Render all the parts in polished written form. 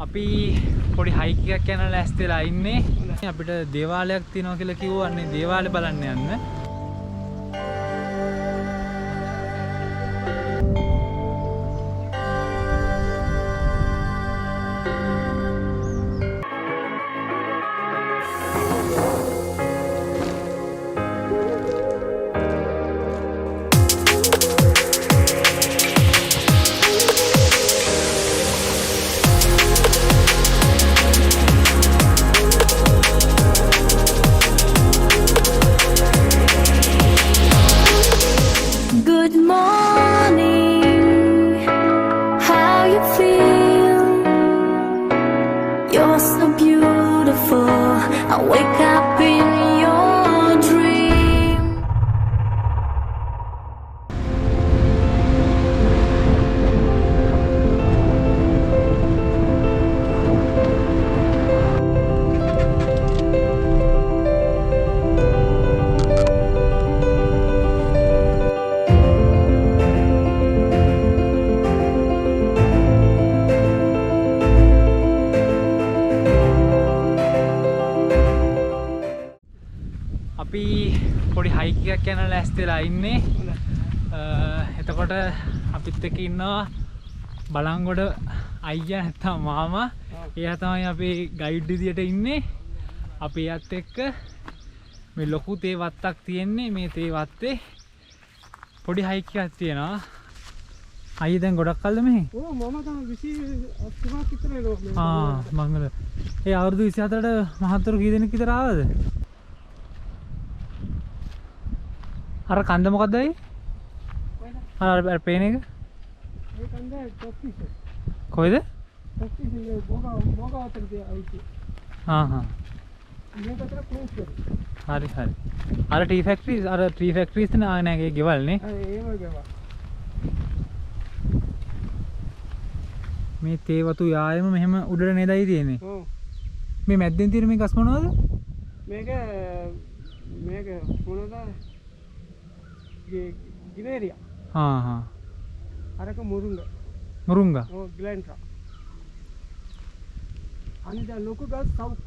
අපි පොඩි හයික් එකක් යන ලෑස්තිලා ඉන්නේ. අපිට දේවාලයක් තියෙනවා කියලා කිව්වන්නේ දේවාලේ බලන්න යන්න. අපි පොඩි හයික් එකක් යන ලෑස්තිලා ඉන්නේ. එතකොට අපිත් එක්ක ඉන්නවා බලංගොඩ අයියා නැත්තම් මාමා. එයා තමයි අපේ ගයිඩ් විදියට ඉන්නේ. අපි එයාත් එක්ක මේ ලොකු තේ වත්තක් තියෙන්නේ. මේ තේ වත්තේ පොඩි හයික් එකක් තියෙනවා. අයියා දැන් ගොඩක් කල්ද මෙහි? ඔව් මම තමයි 23ක් විතර එනවා. මංගල. ඒ අවුරුදු 24ට මහත්තුරු කී දෙනෙක් විතර ආවද? අර කන්ද මොකද්ද අය? අර පේන එක? ඒ කන්ද ටොප්පිස්. කොයිද? ටොප්පිස් එක මොකවතද අයිති? මේක අතර ක්ලෝස් කරේ. හරි. අර ටී ෆැක්ටරිස් ට්‍රී ෆැක්ටරිස් නෑ ඒ ගෙවල් නේ. ඒව ගෙවල්. මේ තේ වතු යායම මෙහෙම උඩට නේදයි තියෙන්නේ. ඔව්. මේ මැද්දෙන් තියෙන මේ ගස් මොනවද? මේක මොනවද? गिनेरिया अरे का मुरुंगा ओ ग्लैंट्रा आणि त्या लोक का साउथ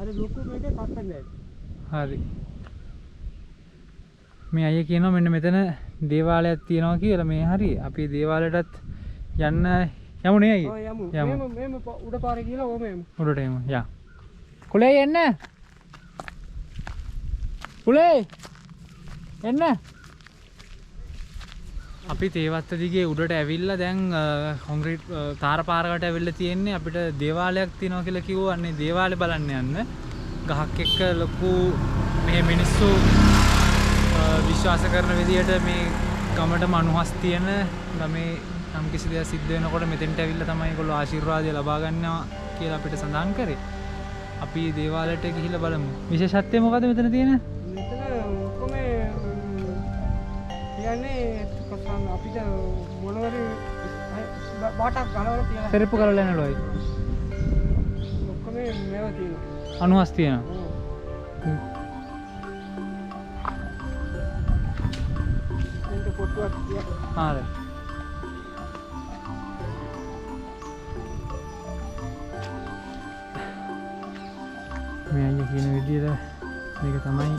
अरे लोक මේක කත්තන්නේ හරි මේ අයියා කියනවා මෙන්න මෙතන දේවාලයක් තියෙනවා කියලා මේ හරි අපි දේවාලයටත් යන්න යමු නේ අයියා ඔව් යමු මෙම උඩ පාරේ ගිහලා ඕම යමු උඩට යමු යා කුලේ එන්න පුලේ එන්න අපි තේවත්ත දිගේ උඩට ඇවිල්ලා දැන් කොන්ක්‍රීට් තාර පාරකට ඇවිල්ලා තියෙන්නේ අපිට දේවාලයක් තියෙනවා කියලා කිව්වන්නේ දේවාලේ බලන්න යන්න ගහක් එක්ක ලොකු මේ මිනිස්සු විශ්වාස කරන විදිහට මේ ගමට මනුහස් තියෙන ගමේ නම් කිසි දෙයක් සිද්ධ වෙනකොට මෙතෙන්ට ඇවිල්ලා තමයි ඒගොල්ලෝ ආශිර්වාදය ලබා ගන්නවා කියලා අපිට සඳහන් කරේ අපි දේවාලයට ගිහිල්ලා බලමු විශේෂත්වය මොකද මෙතන තියෙන අපිට මොනවද බාටක් ගලවලා තියලා පෙරප්පු කරලා යනලෝයි ඔක්කොම මේවා තියෙනවා අනුහස් තියෙනවා එන්ට පොට්ටුවක් තියලා හරි මේ අයියා කියන විදිහට මේක තමයි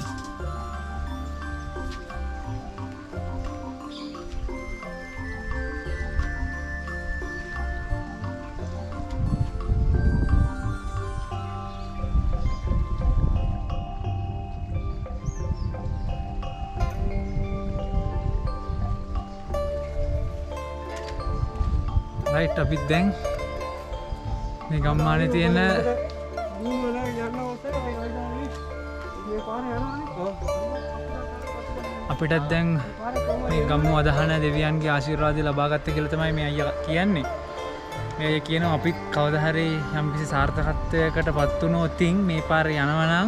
राइट अभी දැන් මේ ගම්මානේ තියෙන අපිටත් දැන් මේ ගම්මු අදහන දෙවියන්ගේ ආශිර්වාදය ලබා ගත්ත කියලා තමයි මේ අයියා කියන්නේ. මේ අයියා කියනවා අපි කවදා හරි යම්කිසි සාර්ථකත්වයකටපත් වුණොත් මේ පාරේ යනවා නම්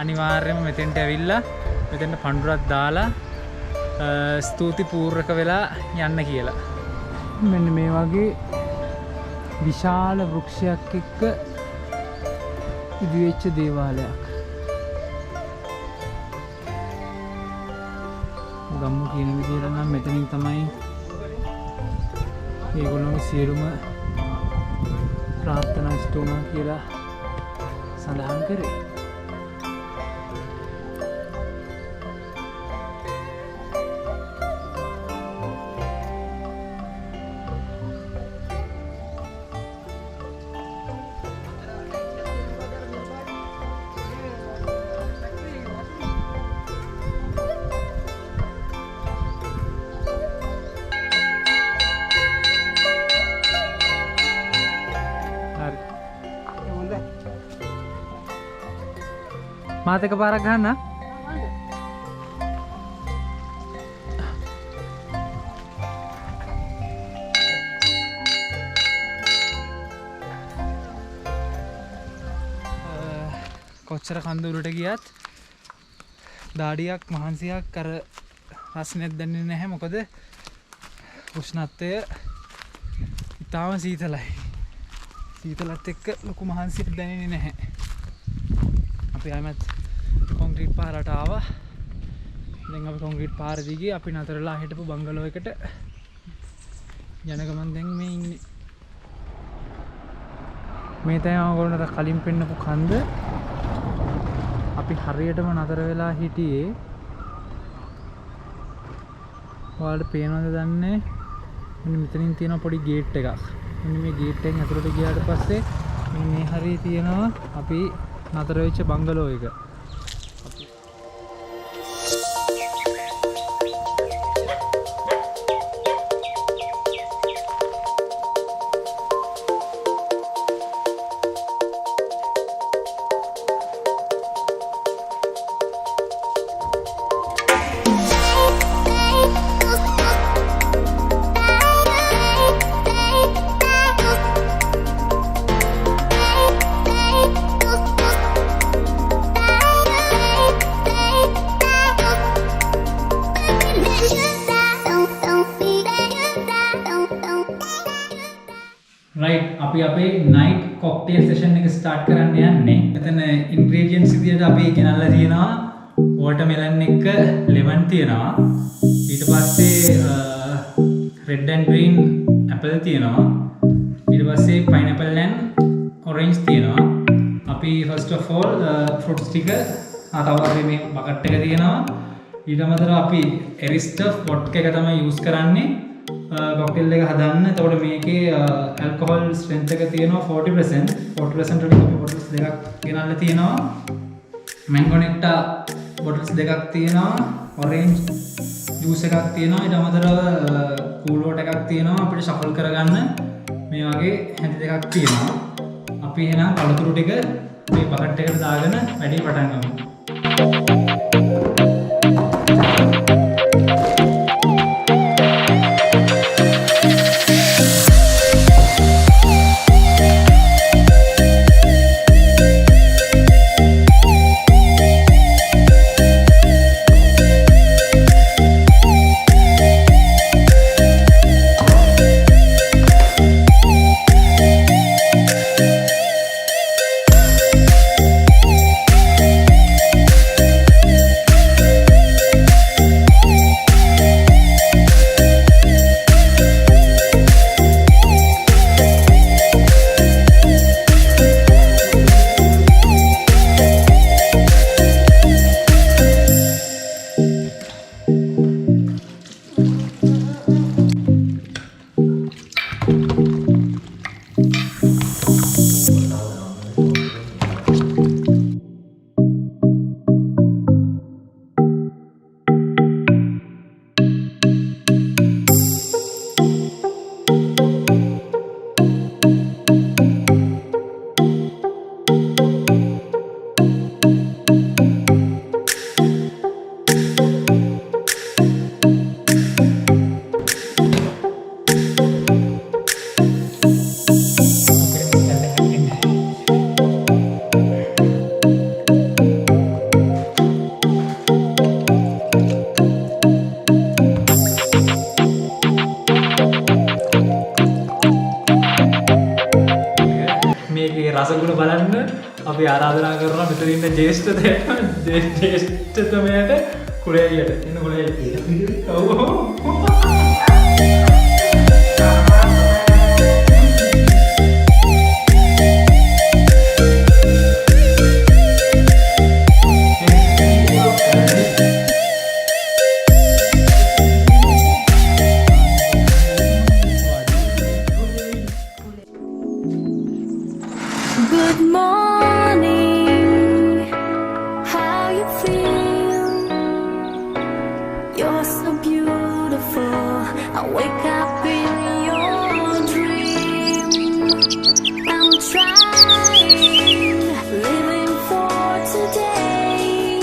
අනිවාර්යයෙන්ම මෙතෙන්ට ඇවිල්ලා මෙතෙන්ට පඳුරක් දාලා ස්තුති පූර්වක වෙලා යන්න කියලා. මෙන්න මේ වගේ විශාල වෘක්ෂයක් එක්ක ඉදිවෙච්ච දේවාලයක්. ගම්මු කියන විදිහට නම් මෙතනින් තමයි ඒගොල්ලෝගේ සියලුම ප්‍රාර්ථනා ඉෂ්ට වුණා කියලා සඳහන් කරේ. මාත් එක පාරක් ගහන්න. කොච්චර කන්දුරට ගියත් දාඩියක් මහන්සියක් අර රස්නෙත් දැනෙන්නේ නැහැ. මොකද උෂ්ණත්වය ඉතාම සීතලයි. සීතලත් එක්ක ලොකු මහන්සියක් දැනෙන්නේ නැහැ. අපි ආමත් කොන්ක්‍රීට් පාරට ආවා. දැන් අපි කොන්ක්‍රීට් පාර දිගේ අපි නතරලා හිටපු බංගලෝ එකට යන ගමන් දැන් මේ ඉන්නේ. මේ තමයි ඔයගොල්ලන්ට කලින් පෙන්නපු කන්ද. අපි හරියටම නතර වෙලා හිටියේ. ඔයාලට පේනවද දන්නේ? මෙන්න මෙතනින් තියෙන පොඩි ගේට් එකක්. මෙන්න මේ ගේට් එකෙන් ඇතුළට ගියාට පස්සේ මෙන්න මේ හරිය තියෙනවා අපි නතර වෙච්ච බංගලෝ එක. right අපි අපේ night cocktail session එක start කරන්න යන්නේ. එතන ingredients විදියට අපි ගෙනල්ලා තියෙනවා watermelon එක, lemon තියෙනවා. ඊට පස්සේ red and green apple තියෙනවා. ඊට පස්සේ pineapple and orange තියෙනවා. අපි first of all fruits ටික තව අපි මේ bucket එක තියෙනවා. ඊට අමතරව අපි Arista vodka එක තමයි use කරන්නේ cocktail එක හදන්න. එතකොට මේකේ alcohol strength එක තියෙනවා 40%. 40% වලින් අපි bottles දෙකක් ගෙනල්ලා තියෙනවා. mango nectar bottles දෙකක් තියෙනවා. orange juice එකක් තියෙනවා. ඊට අමතරව cool water එකක් තියෙනවා. අපිට shuffle කරගන්න මේ වගේ හැටි දෙකක් තියෙනවා. අපි එහෙනම් පළතුරු ටික මේ bucket එකට දාගෙන වැඩි පටන් ගමු. රසගුණ බලන්න අපි ආරාධනා කරනවා මෙතන ඉන්න ජේෂ්ඨතමයට කුලේලියට එන්න කුලේලිය. ඔව් Good morning, how you feel? You're so beautiful. I wake up in your dream. I'm trying, living for today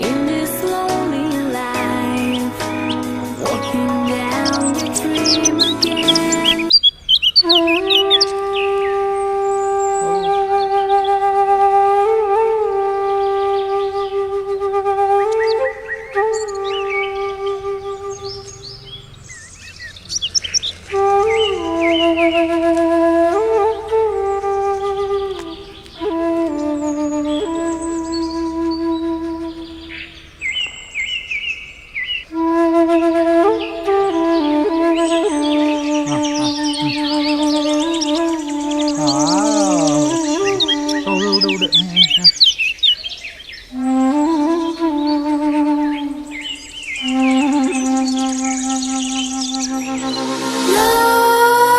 in this lonely life, walking down the dream again.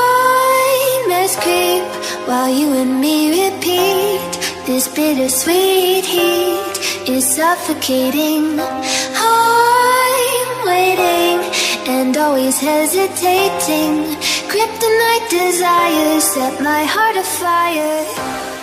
Nightmares creep while you and me repeat. This bittersweet heat is suffocating. I'm waiting and always hesitating. Kryptonite desires set my heart afire.